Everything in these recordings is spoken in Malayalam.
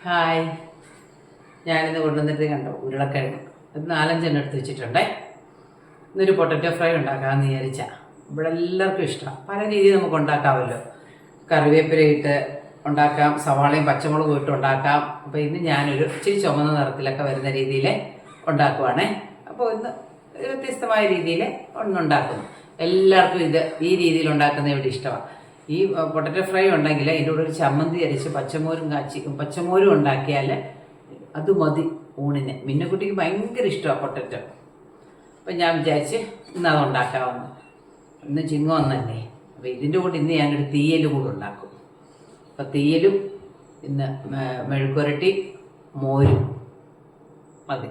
ഹായ്, ഞാനിന്ന് കൊണ്ടുവന്നിട്ട് കണ്ടോ ഉരുളക്കിഴങ്ങ് ഒരു 4-5 എടുത്ത് വെച്ചിട്ടുണ്ടേ. ഇന്നൊരു പൊട്ടറ്റോ ഫ്രൈ ഉണ്ടാക്കാമെന്ന് വിചാരിച്ചാൽ ഇവിടെ എല്ലാവർക്കും ഇഷ്ടമാണ്. പല രീതിയിൽ നമുക്ക് ഉണ്ടാക്കാമല്ലോ. കറിവേപ്പില ഇട്ട് ഉണ്ടാക്കാം, സവാളയും പച്ചമുളകും ഇട്ട് ഉണ്ടാക്കാം. അപ്പോൾ ഇന്ന് ഞാനൊരു ഇച്ചിരി ചുമന്ന നിറത്തിലൊക്കെ വരുന്ന രീതിയിൽ ഉണ്ടാക്കുവാണേ. അപ്പോൾ ഇന്ന് വ്യത്യസ്തമായ രീതിയിൽ ഒന്നുണ്ടാക്കുന്നു. എല്ലാവർക്കും ഈ രീതിയിൽ ഉണ്ടാക്കുന്നത് ഇവിടെ ഇഷ്ടമാണ്. ഈ പൊട്ടറ്റോ ഫ്രൈ ഉണ്ടെങ്കിൽ അതിൻ്റെ കൂടെ ഒരു ചമ്മന്തി അരച്ച് പച്ചമോരും ഉണ്ടാക്കിയാൽ അത് മതി ഊണിന്. മിന്നുകുട്ടിക്ക് ഭയങ്കര ഇഷ്ടമാണ് പൊട്ടറ്റോ. അപ്പം ഞാൻ വിചാരിച്ച് ഇന്ന് അത് ഉണ്ടാക്കാമെന്ന്. ഇന്ന് ചിങ്ങം ഒന്നല്ലേ, അപ്പോൾ ഇതിൻ്റെ കൂടെ ഇന്ന് ഞാനൊരു തീയൽ കൂടെ ഉണ്ടാക്കും. അപ്പം തീയലും ഇന്ന് മെഴുക്കുരട്ടി മോരും മതി.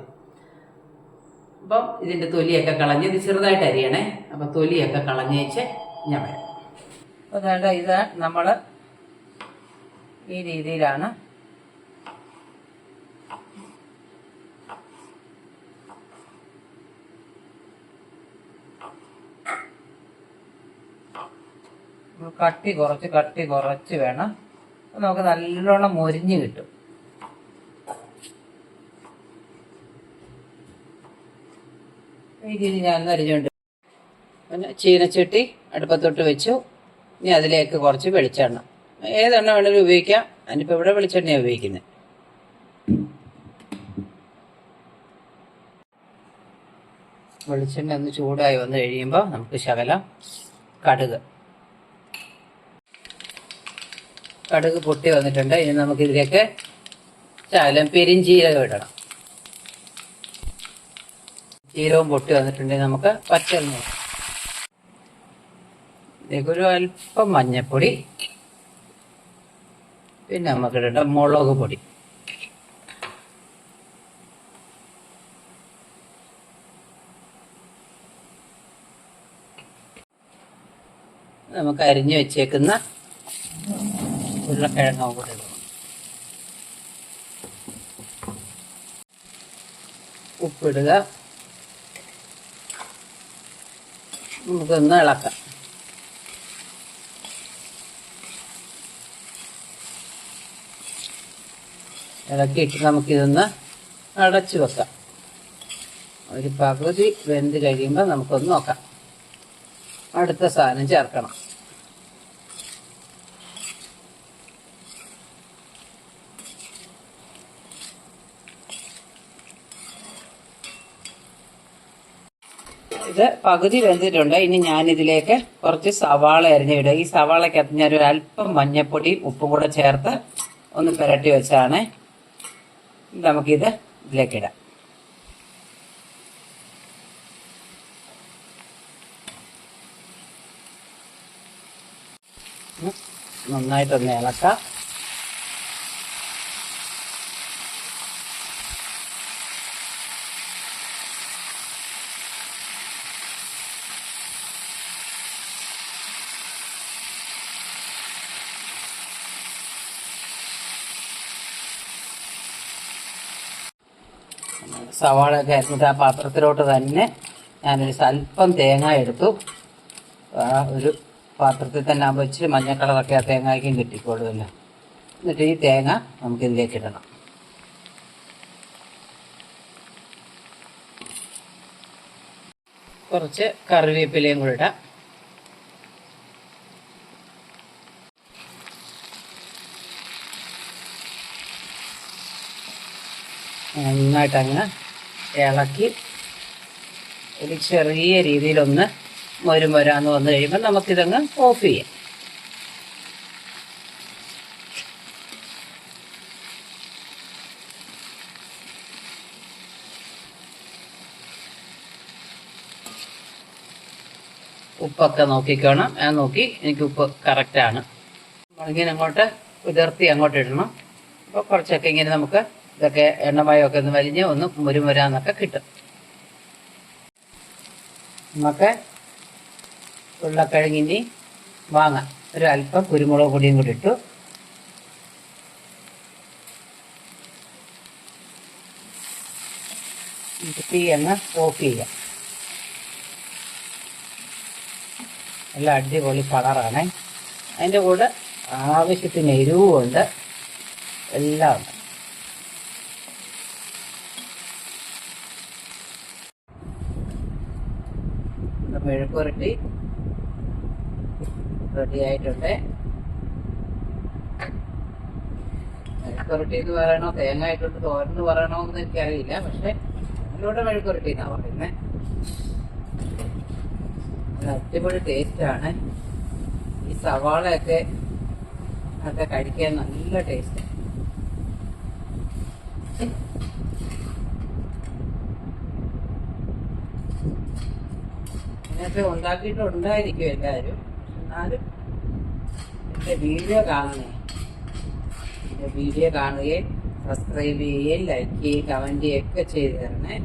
അപ്പം ഇതിൻ്റെ തൊലിയൊക്കെ കളഞ്ഞ് ഇത് ചെറുതായിട്ട് അരിയണേ. അപ്പം തൊലിയൊക്കെ കളഞ്ഞ് വെച്ച് ഞാൻ വരാം. അപ്പോൾ ഇത് നമ്മൾ ഈ രീതിയിലാണ് കട്ടി കുറച്ച് വേണം. നമുക്ക് നല്ലോണം മൊരിഞ്ഞ് കിട്ടും. ഈ രീതി ഞാൻ അരിഞ്ഞുകൊണ്ട് പിന്നെ ചീനച്ചട്ടി അടുപ്പത്തോട്ട് വെച്ചു. ഇനി അതിലേക്ക് കുറച്ച് വെളിച്ചെണ്ണ, ഏതെണ്ണ വേണമെങ്കിലും ഉപയോഗിക്കാം. അതിനിപ്പോൾ ഇവിടെ വെളിച്ചെണ്ണയാണ് ഉപയോഗിക്കുന്നത്. വെളിച്ചെണ്ണ ഒന്ന് ചൂടായി വന്നു കഴിയുമ്പോൾ നമുക്ക് ശകലം കടുക് പൊട്ടി വന്നിട്ടുണ്ട്. ഇനി നമുക്കിതിലേക്ക് ശകലം പെരിഞ്ചീരകം ഇടണം. ജീരകവും പൊട്ടി വന്നിട്ടുണ്ടെങ്കിൽ നമുക്ക് പച്ചമുളക്, ഇതിലേക്കൊരു അല്പം മഞ്ഞൾപ്പൊടി, പിന്നെ നമുക്കിടേണ്ട മുളക് പൊടി, നമുക്ക് അരിഞ്ഞു വെച്ചേക്കുന്ന ഉരുളക്കിഴങ്ങും കൂടെ ഇടും. ഉപ്പിടുക. നമുക്കൊന്ന് ഇളക്കാം. ഇളക്കിയിട്ട് നമുക്കിതൊന്ന് അടച്ചു വെക്കാം. ഒരു പകുതി വെന്ത് കഴിയുമ്പോൾ നമുക്കൊന്ന് നോക്കാം. അടുത്ത സാധനം ചേർക്കണം. ഇത് പകുതി വെന്തിട്ടുണ്ട്. ഇനി ഞാനിതിലേക്ക് കുറച്ച് സവാള അരിഞ്ഞിടുക. ഈ സവാളയ്ക്കകത്ത് ഞാനൊരു അല്പം മഞ്ഞൾപ്പൊടിയും ഉപ്പും കൂടെ ചേർത്ത് ഒന്ന് പുരട്ടി വെച്ചാണ്. നമുക്കിത് ഇതിലേക്കിടാം. നന്നായിട്ടൊന്ന് ഇളക്കാം. സവാളയൊക്കെ അരിഞ്ഞിട്ട് ആ പാത്രത്തിലോട്ട് തന്നെ ഞാനൊരു സ്വല്പം തേങ്ങ എടുത്തു. ആ ഒരു പാത്രത്തിൽ തന്നെ ആകുമ്പോൾ ഇച്ചിരി മഞ്ഞ കളറൊക്കെ ആ തേങ്ങയ്ക്കും കിട്ടിക്കോളുമല്ലോ. എന്നിട്ട് ഈ തേങ്ങ നമുക്കിതിലേക്ക് ഇടണം. കുറച്ച് കറിവേപ്പിലയും കൂടെ ഇടാം. നന്നായിട്ടങ്ങ് ഇളക്കി ഒരു ചെറിയ രീതിയിലൊന്ന് മൊരാന്ന് വന്നു കഴിയുമ്പോൾ നമുക്കിതങ്ങ് ഓഫ് ചെയ്യാം. ഉപ്പൊക്കെ നോക്കിക്കോണം. ഞാൻ നോക്കി, എനിക്ക് ഉപ്പ് കറക്റ്റാണ്. നമ്മളിങ്ങനെ അങ്ങോട്ട് ഉതിർത്തി അങ്ങോട്ട് ഇടണം. അപ്പോൾ കുറച്ചൊക്കെ ഇങ്ങനെ നമുക്ക് ഇതൊക്കെ എണ്ണമയമൊക്കെ ഒന്ന് വലിഞ്ഞ് ഒന്ന് മുരുമുരാന്നൊക്കെ കിട്ടും. നമുക്ക് ഉരുളക്കിഴങ്ങിനി വാങ്ങാം. ഒരു അല്പം കുരുമുളക് പൊടിയും കൂടി ഇട്ടു. തീ അങ്ങ് ഓഫ് ചെയ്യാം. നല്ല അടിപൊളി കളറാണ്. അതിൻ്റെ കൂടെ ആവശ്യത്തിന് എരിവുമുണ്ട്, എല്ലാം ഉണ്ട്. മെഴുക്കുരട്ടി റെഡി ആയിട്ടുണ്ട്. മെഴുക്കുരട്ടി എന്ന് പറയണോ തേങ്ങ ഇട്ടിട്ട് തോരന്ന് പറയണോ എന്ന് എനിക്കറിയില്ല. പക്ഷെ ഞങ്ങളിവിടെ മെഴുക്കുരട്ടി എന്നാ പറയുന്നത്. നല്ല അടിപൊളി ടേസ്റ്റാണ്. ഈ സവാളയൊക്കെ കഴിക്കാൻ നല്ല ടേസ്റ്റ്. ഇങ്ങനത്തെ ഉണ്ടാക്കിയിട്ടുണ്ടായിരിക്കും എല്ലാവരും. എന്നാലും എൻ്റെ വീഡിയോ കാണുകയും സബ്സ്ക്രൈബ് ചെയ്യുകയും ലൈക്ക് ചെയ്യുകയും കമൻറ്റ് ചെയ്യുകയും ഒക്കെ ചെയ്ത് തരണേ.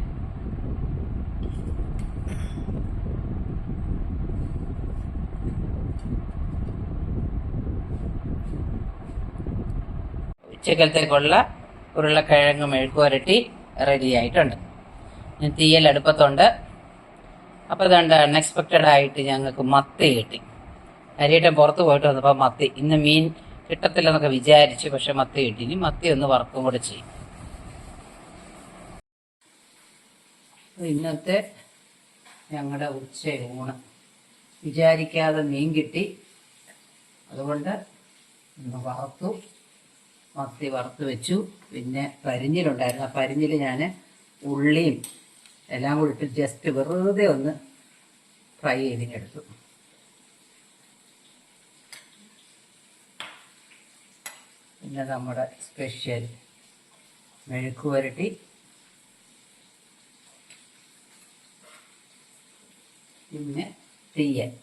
ഉച്ചക്കലത്തേക്കുള്ള ഉരുളക്കിഴങ്ങ് മെഴുക്കുവരട്ടി റെഡി ആയിട്ടുണ്ട്. ഞാൻ തീയൽ അടുപ്പത്തുണ്ട്. അപ്പോൾ അതുകൊണ്ട് അൺഎക്സ്പെക്റ്റഡ് ആയിട്ട് ഞങ്ങൾക്ക് മത്തി കിട്ടി. അരിയേട്ടൻ പുറത്ത് പോയിട്ട് വന്നപ്പോൾ മത്തി, ഇന്ന് മീൻ കിട്ടത്തില്ലെന്നൊക്കെ വിചാരിച്ചു, പക്ഷെ മത്തി കിട്ടി. ഇനി മത്തി ഒന്ന് വറുക്കും കൂടെ ചെയ്യും. ഇന്നത്തെ ഞങ്ങളുടെ ഉച്ചയൂണ്. വിചാരിക്കാതെ മീൻ കിട്ടി, അതുകൊണ്ട് ഒന്ന് വറുത്തു. മത്തി വറുത്ത് വെച്ചു. പിന്നെ പരിഞ്ഞിലുണ്ടായിരുന്നു. ആ പരിഞ്ഞിൽ ഞാൻ ഉള്ളിയും എല്ലാം കൂടി ഇട്ട് ജസ്റ്റ് വെറുതെ ഒന്ന് ഫ്രൈ ചെയ്തിട്ടെടുത്തു. പിന്നെ നമ്മുടെ സ്പെഷ്യൽ മെഴുക്കുവരട്ടി, പിന്നെ തീയൽ.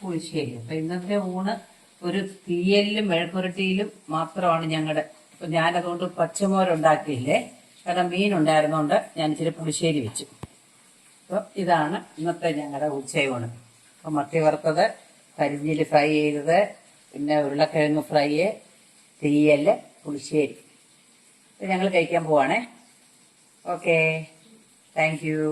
പുളിശ്ശേരി. അപ്പം ഇന്നത്തെ ഊണ് ഒരു തീയലിലും മെഴുക്കുരട്ടിയിലും മാത്രമാണ് ഞങ്ങളുടെ. അപ്പം ഞാനതുകൊണ്ട് പച്ചമോരുണ്ടാക്കിയില്ലേ, കാരണം മീനുണ്ടായിരുന്നതുകൊണ്ട് ഞാൻ ഇച്ചിരി പുളിശ്ശേരി വെച്ചു. അപ്പം ഇതാണ് ഇന്നത്തെ ഞങ്ങളുടെ ഉച്ചയൂണ്. അപ്പം മത്തി വറുത്തത്, കരിഞ്ഞിൽ ഫ്രൈ ചെയ്തത്, പിന്നെ ഉരുളക്കിഴങ്ങ് ഫ്രൈ, തീയൽ, പുളിശ്ശേരി. അപ്പം ഞങ്ങൾ കഴിക്കാൻ പോവാണേ. Okay, thank you.